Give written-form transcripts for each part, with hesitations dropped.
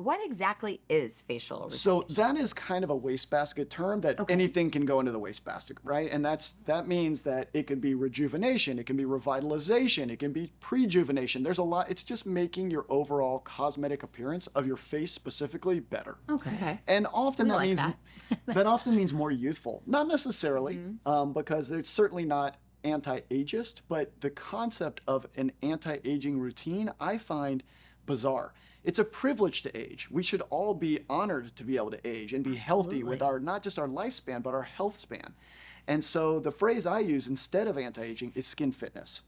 what exactly is facial rejuvenation? So that is kind of a wastebasket term that anything can go into the wastebasket, right? And that means that it can be rejuvenation, it can be revitalization, it can be prejuvenation. There's a lot. It's just making your overall cosmetic appearance of your face specifically better. Okay. And often that like means that often means more youthful. Not necessarily, because it's certainly not anti-ageist, but the concept of an anti-aging routine I find bizarre. It's a privilege to age. We should all be honored to be able to age and be healthy with our, not just our lifespan, but our health span. And so the phrase I use instead of anti-aging is skin fitness.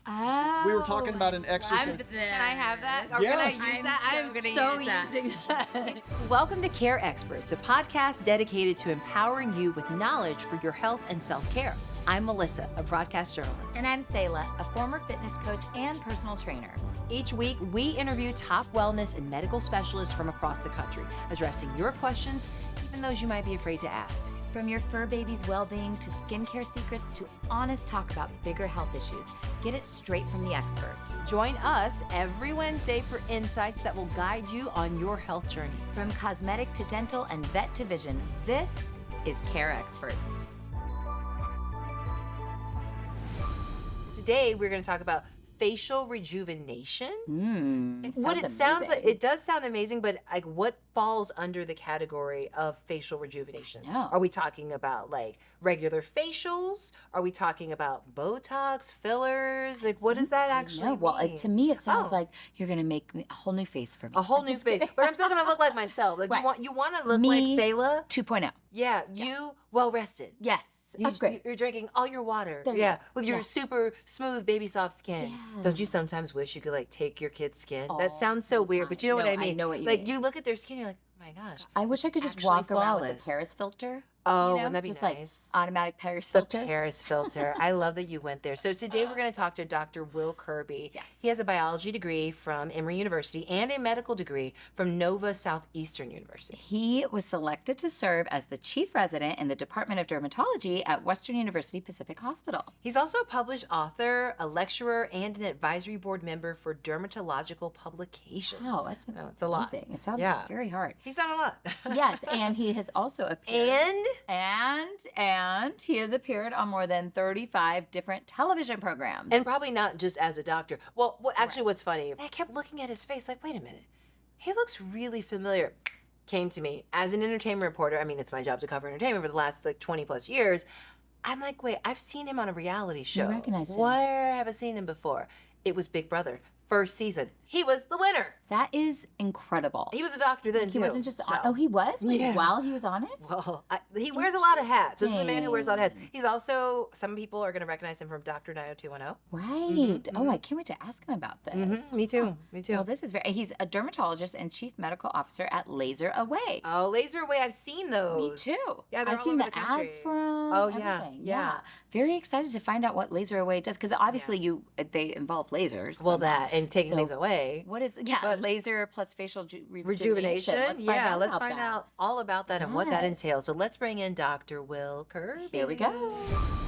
Oh, We were talking about an exercise. Can I have that? Or Yes. can I use that? I'm I'm so using that. Welcome to Care Experts, a podcast dedicated to empowering you with knowledge for your health and self-care. I'm Melissa, a broadcast journalist. And I'm Selah, a former fitness coach and personal trainer. Each week, we interview top wellness and medical specialists from across the country, addressing your questions, even those you might be afraid to ask. From your fur baby's well-being to skincare secrets to honest talk about bigger health issues, get it straight from the expert. Join us every Wednesday for insights that will guide you on your health journey. From cosmetic to dental and vet to vision, this is Care Experts. Today, we're going to talk about facial rejuvenation. What it sounds sounds like, amazing. it does sound amazing, but like what falls under the category of facial rejuvenation? Yeah. Are we talking about like regular facials? Are we talking about Botox, fillers? Like what does that actually No, well, mean? to me, it sounds Oh. like you're gonna make a whole new face for me. A whole new Just face, kidding. but I'm still gonna look like myself. Like Right. you want to look Me like Selah. 2.0. Yeah, you well rested. Yes, You, upgrade. You're drinking all your water. There you Yeah, go. with your Yeah. super smooth baby soft skin. Yeah. Don't you sometimes wish you could like take your kid's skin? All That sounds so the weird, time. but you know what No, I I mean. know what you like mean. you look at their skin, you're like, oh my gosh. I wish I could just actually walk around with flawless. a Paris filter. Oh, you know? wouldn't that be just nice? like automatic Paris The filter. Paris filter. I love that you went there. So today we're going to talk to Dr. Will Kirby. Yes. He has a biology degree from Emory University and a medical degree from Nova Southeastern University. He was selected to serve as the chief resident in the Department of Dermatology at Western University Pacific Hospital. He's also a published author, a lecturer, and an advisory board member for dermatological publications. Wow, that's Oh, it's a lot. amazing. It sounds Yeah. very hard. He's done a lot. Yes, and he has also appeared. And he has appeared on more than 35 different television programs. And probably not just as a doctor. Well, actually, what's funny, I kept looking at his face like, wait a minute, he looks really familiar. Came to me as an entertainment reporter. I mean, it's my job to cover entertainment for the last like 20 plus years. I'm like, wait, I've seen him on a reality show. recognize him. Where have I seen him before? It was Big Brother, first season. He was the winner. That is incredible. He was a doctor then, He too. wasn't just so. on, oh, he was? Wait, Yeah. while he was on it? Well, he wears a lot of hats. This is a man who wears a lot of hats. He's also, some people are going to recognize him from Dr. 90210. Right. Oh, I can't wait to ask him about this. Me too. Me too. Well, this is he's a dermatologist and chief medical officer at LaserAway. Oh, LaserAway, I've seen those. Me too. Yeah, they're I've all seen over the the country. ads for him. Oh, yeah, everything. yeah. Very excited to find out what LaserAway does because obviously they involve lasers. Well, somehow. that and taking So, things away. What is laser plus facial Rejuvenation. Let's find out let's about find that. out all about that and what that Yes. entails. So let's bring in Dr. Will Kirby. Here we go.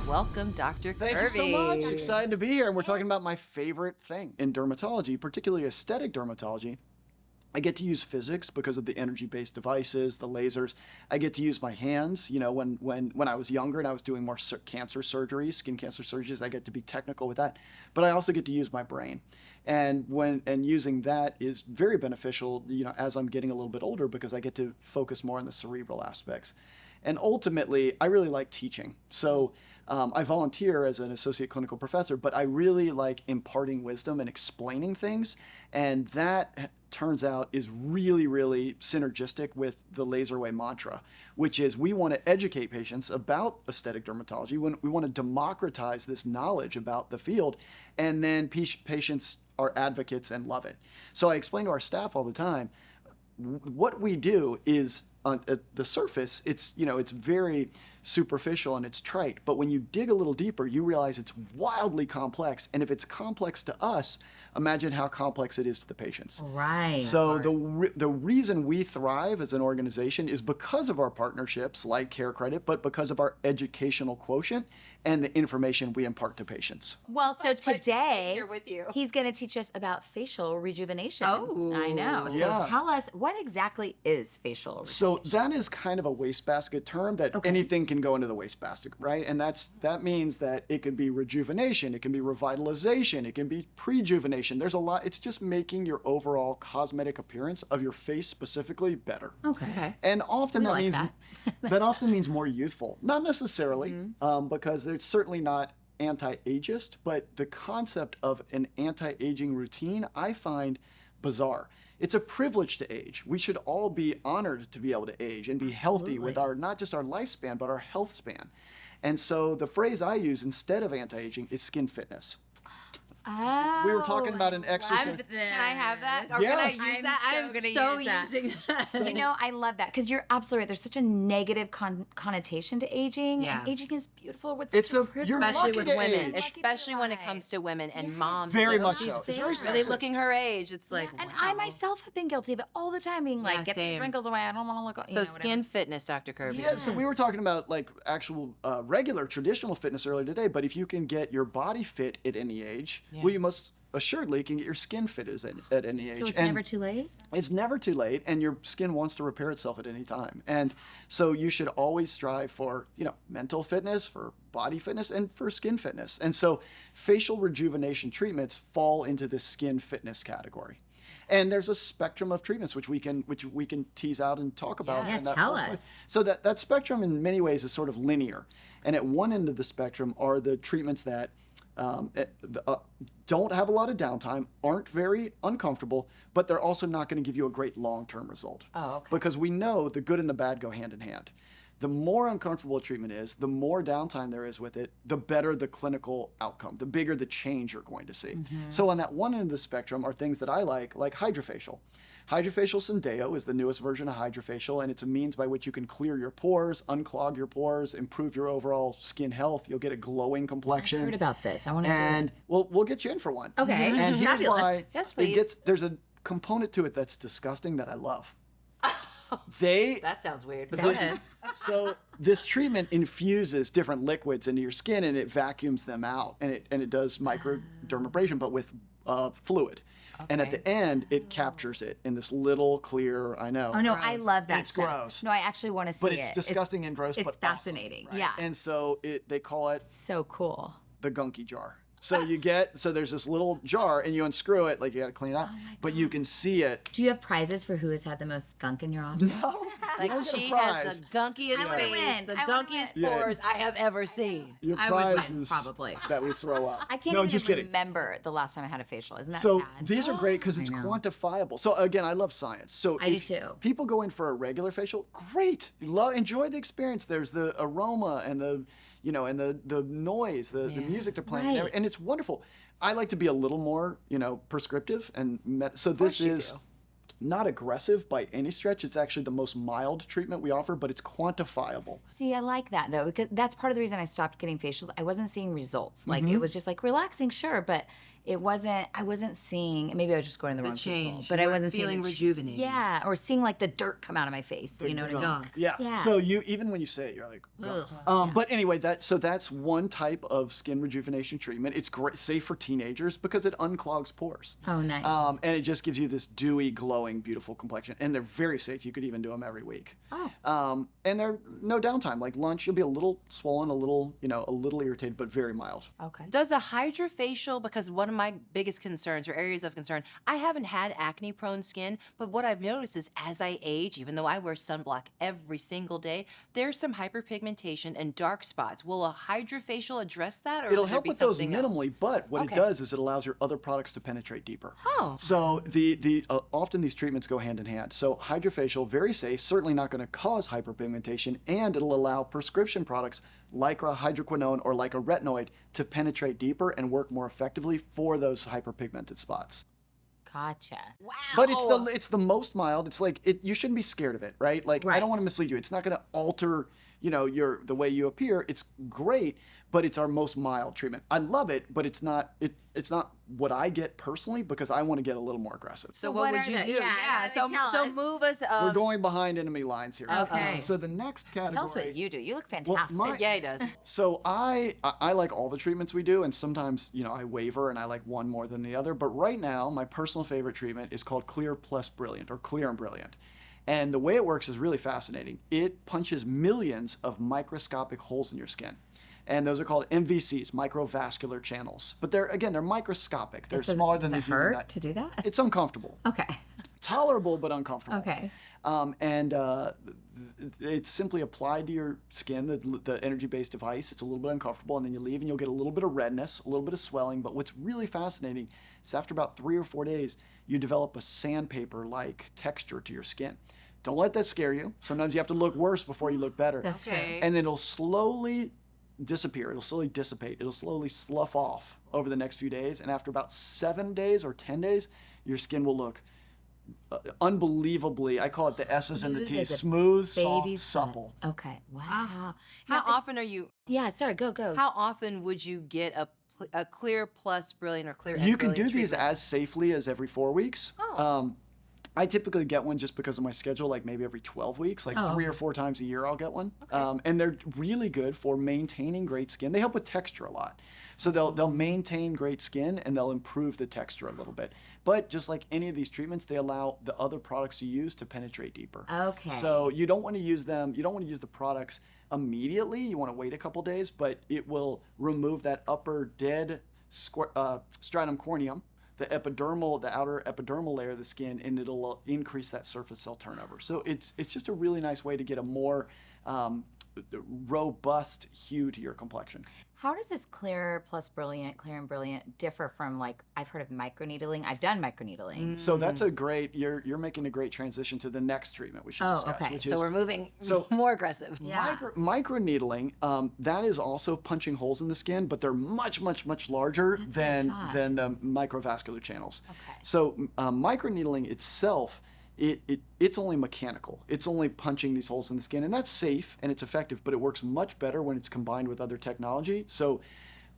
Welcome, Dr. Thank Kirby. you so much. Excited to be here. And we're talking about my favorite thing in dermatology, particularly aesthetic dermatology. I get to use physics because of the energy-based devices, the lasers. I get to use my hands. You know, when I was younger and I was doing more cancer surgeries, skin cancer surgeries, I get to be technical with that. But I also get to use my brain. And using that is very beneficial, you know, as I'm getting a little bit older because I get to focus more on the cerebral aspects. And ultimately, I really like teaching. So I volunteer as an associate clinical professor, but I really like imparting wisdom and explaining things. And that turns out is really, really synergistic with the LaserAway mantra, which is we want to educate patients about aesthetic dermatology. We want to democratize this knowledge about the field, and then patients are advocates and love it. So I explain to our staff all the time, what we do is at the surface, it's very superficial and it's trite. But when you dig a little deeper, you realize it's wildly complex. And if it's complex to us, imagine how complex it is to the patients. Right. So the reason we thrive as an organization is because of our partnerships like CareCredit, but because of our educational quotient and the information we impart to patients. Well, so today here with you. he's going to teach us about facial rejuvenation. Oh. I know. Yeah. So tell us, what exactly is facial rejuvenation? So that is kind of a wastebasket term that anything can go into the wastebasket, right? And that means that it can be rejuvenation, it can be revitalization, it can be prejuvenation. There's a lot. It's just making your overall cosmetic appearance of your face specifically better. Okay. And often that like means that. that often means more youthful. Not necessarily, because it's certainly not anti-ageist, but the concept of an anti-aging routine I find bizarre. It's a privilege to age. We should all be honored to be able to age and be healthy with our not just our lifespan, but our health span. And so the phrase I use instead of anti-aging is skin fitness. Oh, We were talking about an exercise. Can I have that? Or Yes. can I use I'm that? so I'm gonna so use that. using that. You know, I love that because you're absolutely right. There's such a negative connotation to aging, Yeah. and aging is beautiful. With It's such a- privilege. you're Especially lucky with to women, age. especially when it comes to women and moms. Very Like, much she's so. It's very really sexist. looking her age. It's like, And wow. I myself have been guilty of it all the time, being like, Yeah, get these same. wrinkles away. I don't want to look. So skin fitness, Dr. Kirby. Yeah, so we were talking about like actual regular traditional fitness earlier today, but if you can get your body fit at any age, well, you most assuredly can get your skin fit at any age. So it's And never too late. it's never too late, and your skin wants to repair itself at any time. And so you should always strive for, mental fitness, for body fitness, and for skin fitness. And so facial rejuvenation treatments fall into the skin fitness category. And there's a spectrum of treatments which we can tease out and talk about. Yes, in that tell first one. us. So that spectrum in many ways is sort of linear. And at one end of the spectrum are the treatments that don't have a lot of downtime, aren't very uncomfortable, but they're also not going to give you a great long-term result. Oh, okay. Because we know the good and the bad go hand in hand. The more uncomfortable a treatment is, the more downtime there is with it, the better the clinical outcome, the bigger the change you're going to see. So on that one end of the spectrum are things that I like HydraFacial. HydraFacial Syndeo is the newest version of HydraFacial, and it's a means by which you can clear your pores, unclog your pores, improve your overall skin health. You'll get a glowing complexion. I heard about this. I want to do And it. we'll get you in for one. Okay. And here's Fabulous. why Yes, please. there's a component to it that's disgusting that I love. That sounds weird. But go ahead. So this treatment infuses different liquids into your skin and it vacuums them out, and it does microdermabrasion, but with fluid. And at the end, it captures it in this little clear. I know. Oh no, I love that It's stuff. gross. No, I actually want to see But it. it's disgusting and gross. It's but fascinating. awesome, Yeah. And so they call it So cool. the gunky jar. So there's this little jar and you unscrew it, like you got to clean it out, but you can see it. Do you have prizes for who has had the most gunk in your office? No, Like you don't get a she prize. has the gunkiest I wanna face, win. the I wanna gunkiest win. Yeah. pores I have ever seen. Your I would prize win, is probably. that we throw up. I can't no, even just kidding. remember the last time I had a facial. Isn't that So sad? these are great because it's quantifiable. So again, I love science. So I do if too. people go in for a regular facial, great. Enjoy the experience. There's the aroma and the noise, the music they're playing, Right. and it's wonderful. I like to be a little more, prescriptive, and so this you is do. not aggressive by any stretch. It's actually the most mild treatment we offer, but it's quantifiable. See, I like that though, because that's part of the reason I stopped getting facials. I wasn't seeing results. Like Mm-hmm. it was just like relaxing, sure, but I wasn't seeing. Maybe I was just going to the wrong change. people, but You I weren't wasn't seeing feeling the rejuvenated. Yeah, or seeing like the dirt come out of my face. You know what I mean? Gunk. Yeah. Yeah. So even when you say it, you're like, but anyway, that's one type of skin rejuvenation treatment. It's great, safe for teenagers because it unclogs pores. Oh, nice. And it just gives you this dewy, glowing, beautiful complexion. And they're very safe. You could even do them every week. Oh. And they're no downtime. Like lunch, you'll be a little swollen, a little irritated, but very mild. Okay. Does a HydraFacial, because one of my biggest concerns or areas of concern, I haven't had acne prone skin, but what I've noticed is as I age, even though I wear sunblock every single day, there's some hyperpigmentation and dark spots. Will a HydraFacial address that, or It'll will there help be with those something else? minimally, but what Okay. it does is it allows your other products to penetrate deeper. Oh. So the often these treatments go hand in hand. So HydraFacial, very safe, certainly not going to cause hyperpigmentation, and it'll allow prescription products like a hydroquinone or like a retinoid to penetrate deeper and work more effectively for those hyperpigmented spots. Gotcha. Wow. But it's the most mild. It's like you shouldn't be scared of it, right? Like I don't want to mislead you. It's not going to alter, the way you appear. It's great, but it's our most mild treatment. I love it, but it's not what I get personally because I want to get a little more aggressive. So what would you do? Yeah, So move us. We're going behind enemy lines here. Okay. So the next category. Tell us what you do. You look fantastic. Yeah, he does. So I like all the treatments we do, and sometimes I waver and I like one more than the other. But right now, my personal favorite treatment is called Clear Plus Brilliant or Clear and Brilliant. And the way it works is really fascinating. It punches millions of microscopic holes in your skin. And those are called MVCs, microvascular channels. But they're microscopic. They're smaller than the human hurt nut. to do that? It's uncomfortable. Okay. Tolerable, but uncomfortable. Okay. It's simply applied to your skin, the energy-based device. It's a little bit uncomfortable, and then you leave, and you'll get a little bit of redness, a little bit of swelling. But what's really fascinating is after about 3 or 4 days, you develop a sandpaper-like texture to your skin. Don't let that scare you. Sometimes you have to look worse before you look better. That's true. And then it'll slowly disappear. It'll slowly dissipate. It'll slowly slough off over the next few days. And after about 7 days or 10 days, your skin will look unbelievably, I call it the S's and the T's, smooth, soft, supple. Okay. Wow. How often are you? Yeah, sorry, go. How often would you get a Clear Plus Brilliant or Clear? You can do Brilliant these treatment? as safely as every 4 weeks. Oh. I typically get one just because of my schedule, like maybe every 12 weeks, like 3 or 4 times a year I'll get one. Okay. And they're really good for maintaining great skin. They help with texture a lot. So they'll maintain great skin and they'll improve the texture a little bit. But just like any of these treatments, they allow the other products you use to penetrate deeper. Okay. So you don't want to use them, you don't want to use the products immediately. You want to wait a couple days, but it will remove that upper dead stratum corneum, the outer epidermal layer of the skin, and it'll increase that surface cell turnover. So it's just a really nice way to get a more robust hue to your complexion. How does this Clear and Brilliant differ from, like, I've heard of microneedling. I've done microneedling. So that's a great, you're making a great transition to the next treatment we should discuss. Okay. Which So is, we're moving more aggressive. Yeah. Microneedling, that is also punching holes in the skin, but they're much, much, much larger than the microvascular channels. Okay. So microneedling itself, it's only mechanical. It's only punching these holes in the skin, and that's safe and it's effective, but it works much better when it's combined with other technology. So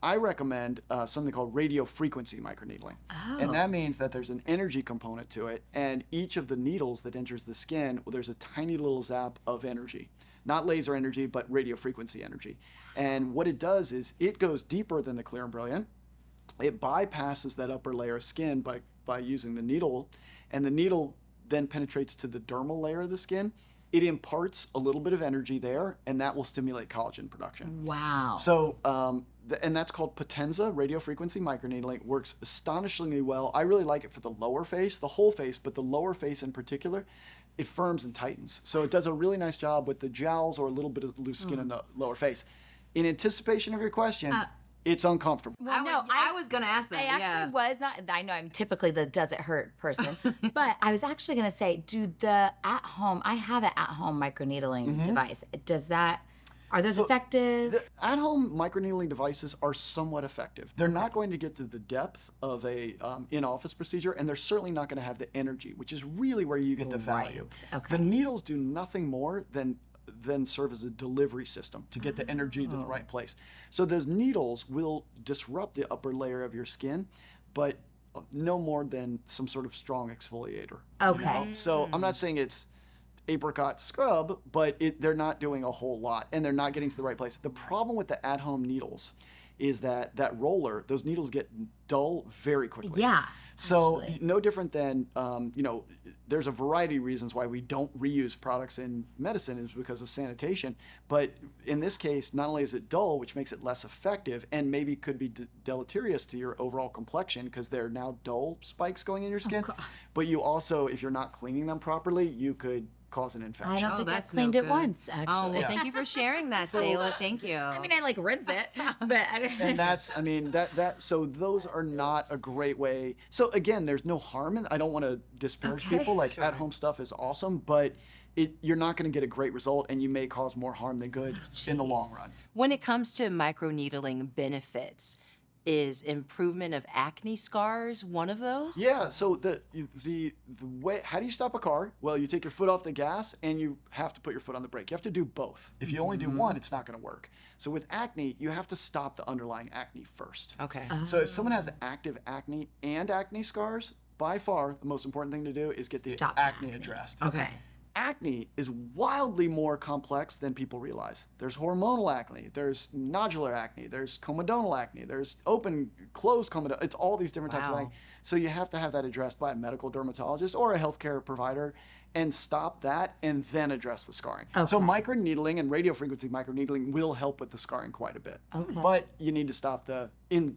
I recommend something called radiofrequency microneedling. Oh. And that means that there's an energy component to it, and each of the needles that enters the skin, there's a tiny little zap of energy. Not laser energy, but radiofrequency energy. And what it does is it goes deeper than the Clear and Brilliant. It bypasses that upper layer of skin by using the needle, and the needle then penetrates to the dermal layer of the skin. It imparts a little bit of energy there, and that will stimulate collagen production. Wow. So, and that's called Potenza, radiofrequency microneedling. Works astonishingly well. I really like it for the lower face, the whole face, but the lower face in particular, it firms and tightens. So it does a really nice job with the jowls or a little bit of loose skin in the lower face. In anticipation of your question, it's uncomfortable. Well, I was going to ask that. I actually was not. I know I'm typically the does it hurt person, but I was actually going to say, I have an at-home microneedling device. Are those effective? The at-home microneedling devices are somewhat effective. They're not going to get to the depth of a in-office procedure, and they're certainly not going to have the energy, which is really where you get the value. Okay. The needles do nothing more than serve as a delivery system to get the energy to the right place. So those needles will disrupt the upper layer of your skin, but no more than some sort of strong exfoliator. Okay. So I'm not saying it's apricot scrub, but they're not doing a whole lot, and they're not getting to the right place. The problem with the at-home needles is that roller, those needles get dull very quickly. Yeah. So actually. no different than, there's a variety of reasons why we don't reuse products in medicine is because of sanitation. But in this case, not only is it dull, which makes it less effective and maybe could be deleterious to your overall complexion because they're now dull spikes going in your skin, but you also, if you're not cleaning them properly, you could cause an infection. I don't think I've that's cleaned no it good. once, actually. Oh, well, thank you for sharing that, Selah. Thank you. I mean, I like rinse it, but I don't. And that's, so those are not a great way. So again, there's no harm in, I don't want to disparage people, like at-home stuff is awesome, but you're not going to get a great result, and you may cause more harm than good in the long run. When it comes to microneedling benefits, Is improvement of acne scars one of those? Yeah, so the way, how do you stop a car? Well, you take your foot off the gas and you have to put your foot on the brake. You have to do both. If you only do one, it's not going to work. So with acne, you have to stop the underlying acne first. Okay. So if someone has active acne and acne scars, by far the most important thing to do is get the Stop acne acne. addressed. Okay. Acne is wildly more complex than people realize. There's hormonal acne, there's nodular acne, there's comedonal acne, there's open, closed comedonal. It's all these different types of Wow. acne. So you have to have that addressed by a medical dermatologist or a healthcare provider and stop that and then address the scarring. So Okay. microneedling and radiofrequency microneedling will help with the scarring quite a bit. Okay. But you need to stop the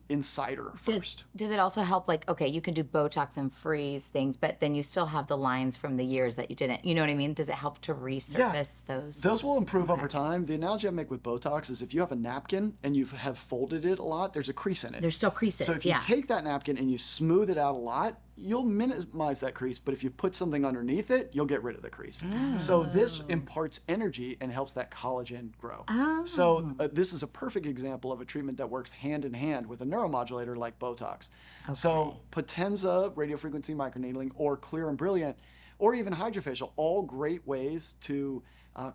insider first. Does it also help, like, okay, you can do Botox and freeze things, but then you still have the lines from the years that you didn't, you know what I mean? Does it help to resurface those? Those will improve over time. The analogy I make with Botox is if you have a napkin and you have folded it a lot, there's a crease in it. There's still creases, So if you yeah. take that napkin and you smooth it out a lot, you'll minimize that crease. But if you put something underneath it, you'll get rid of the crease. So this imparts energy and helps that collagen grow. So this is a perfect example of a treatment that works hand in hand with a neuromodulator like Botox. So Potenza, radiofrequency microneedling, or Clear and Brilliant, or even HydraFacial, all great ways to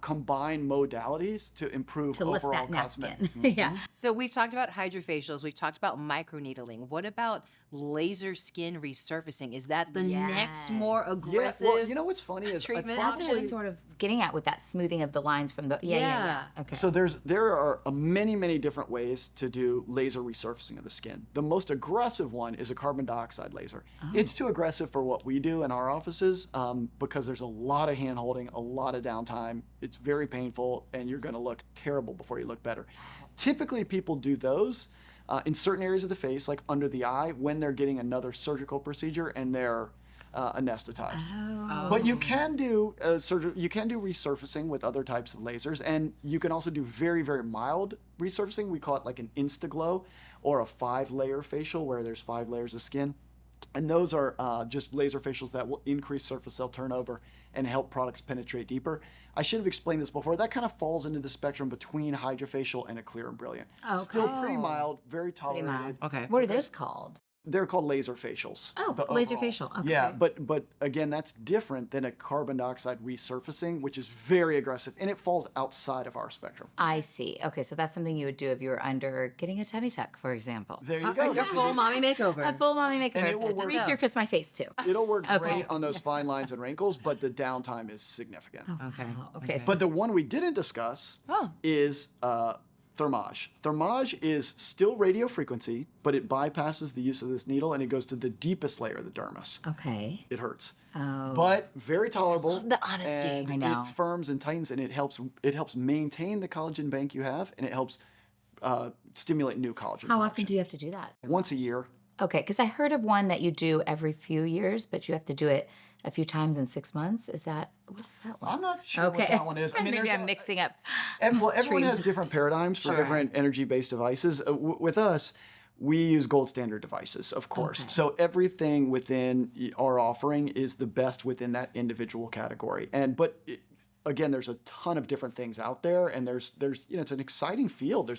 combine modalities to improve to lift overall that cosmetic. napkin. Yeah. So we've talked about HydraFacials, we've talked about microneedling. What about laser skin resurfacing? Is that the next more Yeah, aggressive? well, you know what's funny is treatment? That's what I was sort of getting at with that smoothing of the lines from the, yeah. Okay. So there are many different ways to do laser resurfacing of the skin. The most aggressive one is a carbon dioxide laser. It's too aggressive for what we do in our offices because there's a lot of hand holding, a lot of downtime. It's very painful, and you're going to look terrible before you look better. Typically, people do those in certain areas of the face, like under the eye, when they're getting another surgical procedure and they're anesthetized. But you can do you can do resurfacing with other types of lasers, and you can also do very mild resurfacing. We call it like an Instaglow or a 5-layer facial where there's 5 layers of skin. And those are just laser facials that will increase surface cell turnover and help products penetrate deeper. I should have explained this before. That kind of falls into the spectrum between HydraFacial and a Clear and Brilliant. Okay. Still pretty mild, very Pretty tolerated. mild. Okay. What are those called? They're called laser facials. Oh, but laser overall. facial. Okay. Yeah, but again, that's different than a carbon dioxide resurfacing, which is very aggressive, and it falls outside of our spectrum. I see. Okay, so that's something you would do if you were under getting a tummy tuck, for example. There you go. Your full mommy makeover. A full mommy makeover. And it will To work- resurface my face too. It'll work Okay. great on those fine lines and wrinkles, but the downtime is significant. Okay. Okay. So But the one we didn't discuss is Thermage. Thermage is still radio frequency, but it bypasses the use of this needle and it goes to the deepest layer of the dermis. okay. It hurts. Oh. But very tolerable. The honesty. And I know. It firms and tightens, and it helps maintain the collagen bank you have, and it helps stimulate new collagen. How often production. do you have to do that? Once a year. Okay, because I heard of one that you do every few years, but you have to do it a few times in 6 months. Is that what's that one? I'm not sure Okay. what that one is. I mean, Maybe there's I'm mixing up. Well, everyone has treatments. different paradigms for different energy-based devices. With us, we use gold standard devices, of course. Okay. So everything within our offering is the best within that individual category. Again, there's a ton of different things out there, and there's it's an exciting field.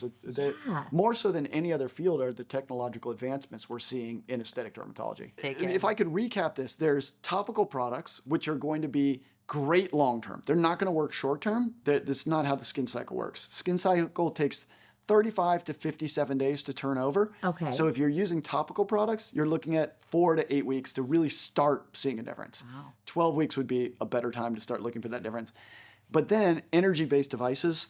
More so than any other field are the technological advancements we're seeing in aesthetic dermatology. If I could recap this, there's topical products which are going to be great long term. They're not going to work short term. That's not how the skin cycle works. Skin cycle takes 35 to 57 days to turn over. Okay. So if you're using topical products, you're looking at 4 to 8 weeks to really start seeing a difference. Wow. 12 weeks would be a better time to start looking for that difference. But then energy-based devices,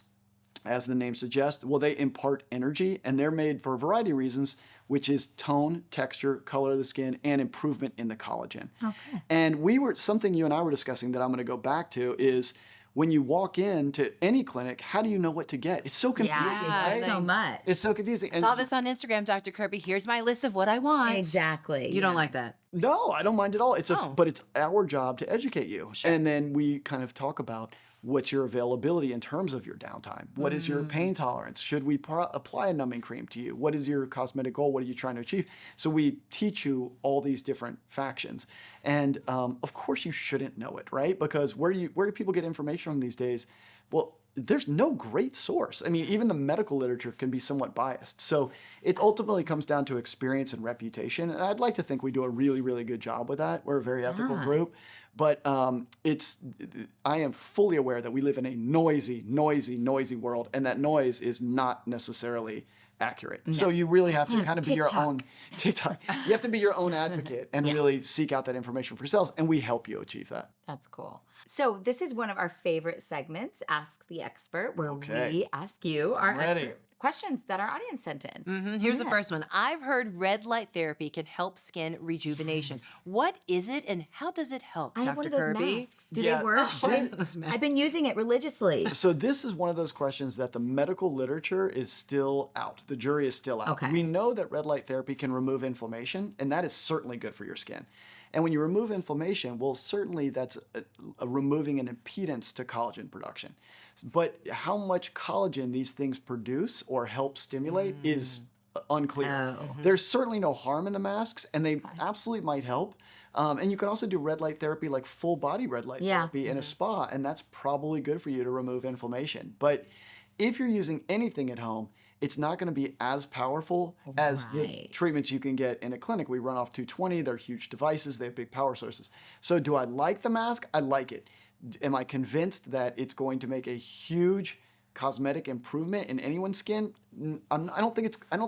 as the name suggests, well, they impart energy, and they're made for a variety of reasons, which is tone, texture, color of the skin, and improvement in the collagen. Okay. And something you and I were discussing that I'm going to go back to is when you walk into any clinic, how do you know what to get? It's so confusing, Yeah, right? so much. It's so confusing. And Saw this on Instagram, Dr. Kirby. Here's my list of what I want. Exactly. You don't like that? No, I don't mind at all. Oh. But it's our job to educate you. And then we kind of talk about what's your availability in terms of your downtime. What is your pain tolerance? Should we apply a numbing cream to you? What is your cosmetic goal? What are you trying to achieve? So we teach you all these different factions. And of course you shouldn't know it, right? Because where do people get information from these days? Well, there's no great source. I mean, even the medical literature can be somewhat biased. So it ultimately comes down to experience and reputation. And I'd like to think we do a really, really good job with that. We're a very ethical group. But I am fully aware that we live in a noisy world, and that noise is not necessarily accurate. No. So you really have to kind of be your own TikTok. You have to be your own advocate and really seek out that information for yourselves, and we help you achieve that. That's cool. So this is one of our favorite segments, Ask the Expert, where we ask you our expert questions that our audience sent in. Here's the first one. I've heard red light therapy can help skin rejuvenation. What is it and how does it help, I have one Dr. of those Kirby? masks. Do they work? I've been using it religiously. So this is one of those questions that the medical literature is still out. The jury is still out. Okay. We know that red light therapy can remove inflammation, and that is certainly good for your skin. And when you remove inflammation, well, certainly that's removing an impedance to collagen production. But how much collagen these things produce or help stimulate is unclear. There's certainly no harm in the masks, and they absolutely might help. And you can also do red light therapy, like full body red light therapy in a spa, and that's probably good for you to remove inflammation. But if you're using anything at home, it's not going to be as powerful as the treatments you can get in a clinic. We run off 220. They're huge devices. They have big power sources. So do I like the mask? I like it. Am I convinced that it's going to make a huge cosmetic improvement in anyone's skin? I don't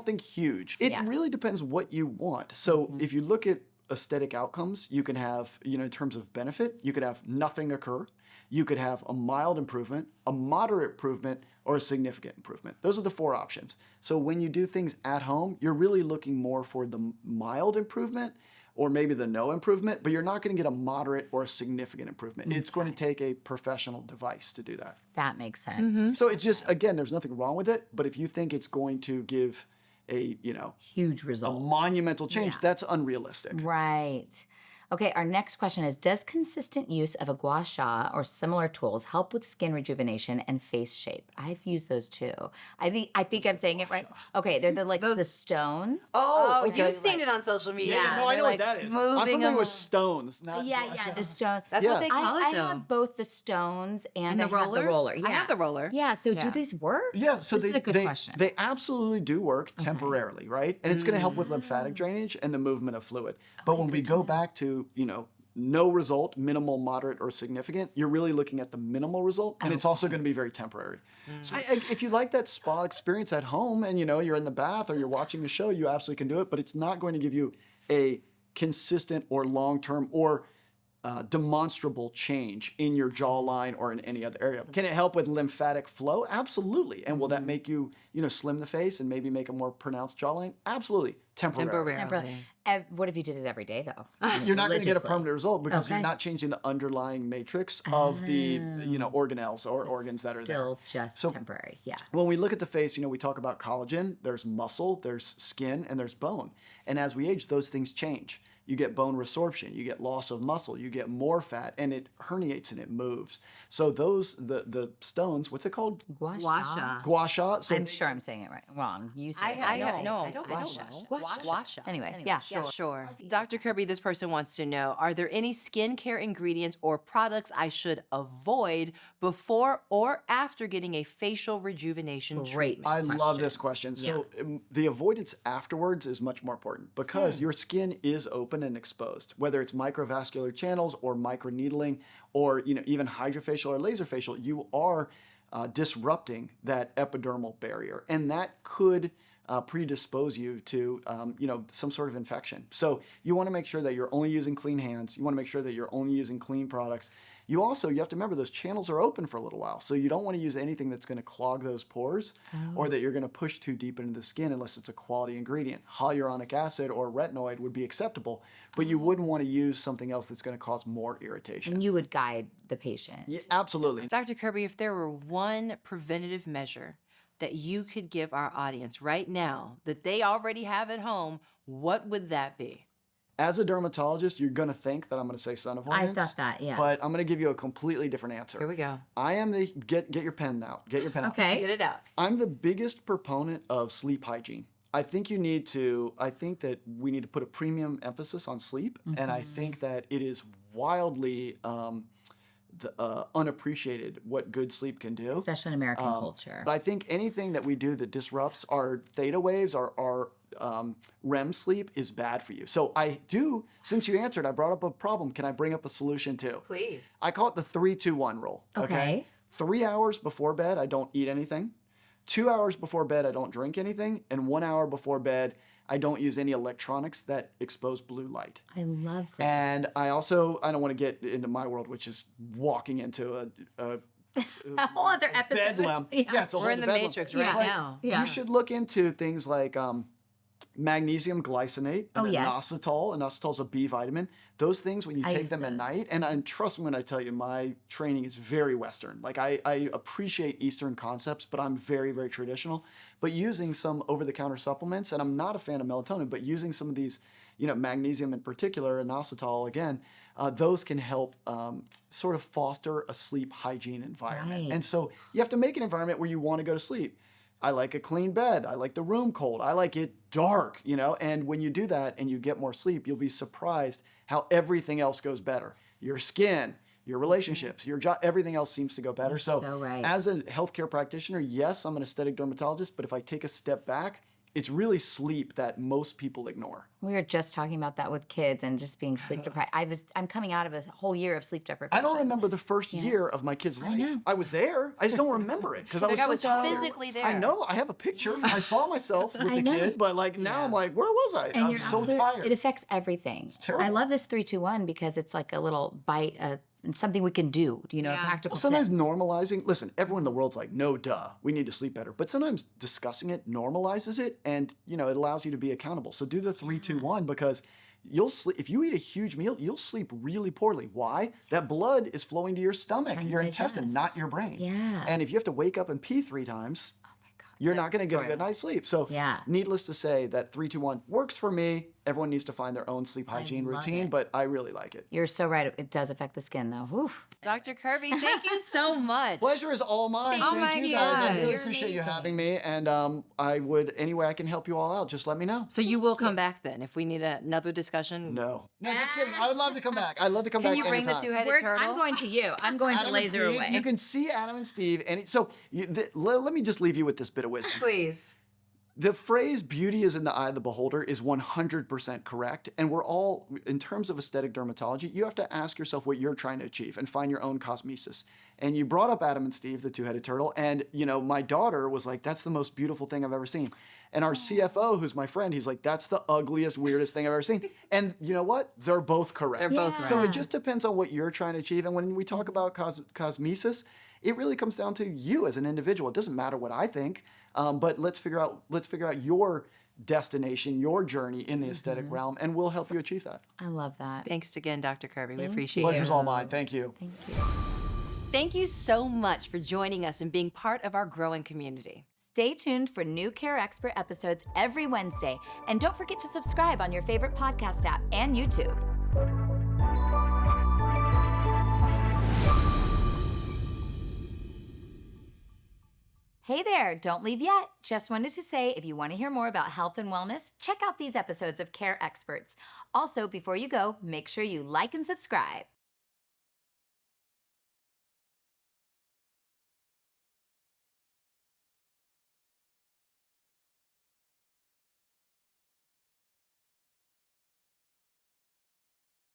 think huge. It really depends what you want. So if you look at aesthetic outcomes, you can have, in terms of benefit, you could have nothing occur. You could have a mild improvement, a moderate improvement, or a significant improvement. Those are the 4 options. So when you do things at home, you're really looking more for the mild improvement or maybe the no improvement, but you're not going to get a moderate or a significant improvement. It's going to take a professional device to do that. That makes sense. So it's just, again, there's nothing wrong with it, but if you think it's going to give a, huge result, a monumental change, that's unrealistic. Right. Okay, our next question is, does consistent use of a gua sha or similar tools help with skin rejuvenation and face shape? I've used those too. I think I'm saying it right. Okay, they're the stones. Oh, You've seen it on social media. Yeah, no, I know what that is. I'm familiar with stones. Not The stone. That's what they call it, though. I have both the stones and the I have the roller. Yeah. I have the roller. Yeah, so do these work? Yeah, so this is a good question. They absolutely do work temporarily, right? And it's going to help with lymphatic drainage and the movement of fluid. But when we go back to, no result, minimal, moderate, or significant, you're really looking at the minimal result, and it's also going to be very temporary. So if you like that spa experience at home and, you're in the bath or you're watching a show, you absolutely can do it, but it's not going to give you a consistent or long-term or demonstrable change in your jawline or in any other area. Can it help with lymphatic flow? Absolutely. And will that make you, slim the face and maybe make a more pronounced jawline? Absolutely. Temporarily. What if you did it every day, though? You're not going to get a permanent result because you're not changing the underlying matrix of the, organelles or organs that are Still just temporary, yeah. When we look at the face, we talk about collagen. There's muscle, there's skin, and there's bone. And as we age, those things change. You get bone resorption, you get loss of muscle, you get more fat, and it herniates and it moves. So the stones, what's it called? Gua sha. Gua sha. So I'm sure I'm saying it wrong. You say it. I don't know. Gua sha. Anyway, yeah. Sure. Dr. Kirby, this person wants to know, are there any skincare ingredients or products I should avoid before or after getting a facial rejuvenation treatment? I love this question. So the avoidance afterwards is much more important because your skin is open and exposed, whether it's microvascular channels or microneedling or even HydraFacial or LaserFacial, you are disrupting that epidermal barrier, and that could predispose you to some sort of infection. So you want to make sure that you're only using clean hands. You want to make sure that you're only using clean products. You have to remember those channels are open for a little while. So you don't want to use anything that's going to clog those pores or that you're going to push too deep into the skin unless it's a quality ingredient. Hyaluronic acid or retinoid would be acceptable, but you wouldn't want to use something else that's going to cause more irritation. And you would guide the patient. Yeah, absolutely. Dr. Kirby, if there were one preventative measure that you could give our audience right now that they already have at home, what would that be? As a dermatologist, you're going to think that I'm going to say sun avoidance. I thought that, yeah. But I'm going to give you a completely different answer. Here we go. I am get your pen out. Get your pen out. Okay. Get it out. I'm the biggest proponent of sleep hygiene. I think that we need to put a premium emphasis on sleep, and I think that it is wildly unappreciated what good sleep can do. Especially in American culture. But I think anything that we do that disrupts our theta waves, our REM sleep, is bad for you. So I do, since you answered, I brought up a problem. Can I bring up a solution too? Please. I call it the 3-2-1 rule. Okay. 3 hours before bed, I don't eat anything. 2 hours before bed, I don't drink anything. And 1 hour before bed, I don't use any electronics that expose blue light. I love this. And I don't want to get into my world, which is walking into a a whole other episode. bedlam. Yeah. It's a We're whole in the bedlam. matrix right Yeah. now. Yeah. You should look into things like magnesium glycinate and yes. inositol. Inositol is a B vitamin. Those things, when you take use them at those. night, and trust me when I tell you, my training is very Western. Like I appreciate Eastern concepts, but I'm very, very traditional. But using some over-the-counter supplements, and I'm not a fan of melatonin, but using some of these, magnesium in particular, inositol again, those can help sort of foster a sleep hygiene environment. Right. And so you have to make an environment where you want to go to sleep. I like a clean bed. I like the room cold. I like it dark, and when you do that and you get more sleep, you'll be surprised how everything else goes better. Your skin, your relationships, your job, everything else seems to go better. so right. As a healthcare practitioner, yes, I'm an aesthetic dermatologist, but if I take a step back, it's really sleep that most people ignore. We were just talking about that with kids and just being sleep deprived. I'm coming out of a whole year of sleep deprivation. I don't remember the first year of my kid's life. know. I was there. I just don't remember it because I was Like so I was tired. physically there. I know. I have a picture. I saw myself with I the know. kid, but now I'm like, where was I? And I'm you're so absolute- tired. It affects everything. It's terrible. I love this 3-2-1 because it's like a little bite, something we can do. A practical Well, sometimes tip. normalizing, listen, everyone in the world's like, no, duh, we need to sleep better. But sometimes discussing it normalizes it and, it allows you to be accountable. So do the 3-2-1 because you'll sleep. If you eat a huge meal, you'll sleep really poorly. Why? That blood is flowing to your stomach, Trying to your intestine, digest. not your brain. Yeah. And if you have to wake up and pee 3 times, you're not going to get a good night's sleep. So Yeah. needless to say, that 3-2-1 works for me. Everyone needs to find their own sleep hygiene love routine, it. but I really like it. You're so right. It does affect the skin, though. Whew. Dr. Kirby, thank you so much. Pleasure is all mine. Oh Thank my you guys. I gosh. really You're appreciate you amazing. having me. And I would, any way I can help you all out, just let me know. So you will come back then if we need another discussion? No, just kidding. I would love to come back. I'd love to come back. Can you bring the anytime. two-headed turtle? I'm going to you. I'm going to Adam and Steve, LaserAway. you can see Adam and Steve. And let me just leave you with this bit of wisdom. Please. The phrase beauty is in the eye of the beholder is 100% correct. And we're all, in terms of aesthetic dermatology, you have to ask yourself what you're trying to achieve and find your own cosmesis. And you brought up Adam and Steve, the two-headed turtle. And, my daughter was like, that's the most beautiful thing I've ever seen. And our CFO, who's my friend, he's like, that's the ugliest, weirdest thing I've ever seen. And you know what? They're both correct. They're both Yeah. So right. it just depends on what you're trying to achieve. And when we talk about cosmesis, it really comes down to you as an individual. It doesn't matter what I think, but let's figure out your destination, your journey in the aesthetic realm, and we'll help you achieve that. I love that. Thanks again, Dr. Kirby. We appreciate Pleasure's you. all mine. Thank you. Thank you. Thank you so much for joining us and being part of our growing community. Stay tuned for new Care Expert episodes every Wednesday. And don't forget to subscribe on your favorite podcast app and YouTube. Hey there, don't leave yet. Just wanted to say if you want to hear more about health and wellness, check out these episodes of Care Experts. Also, before you go, make sure you like and subscribe.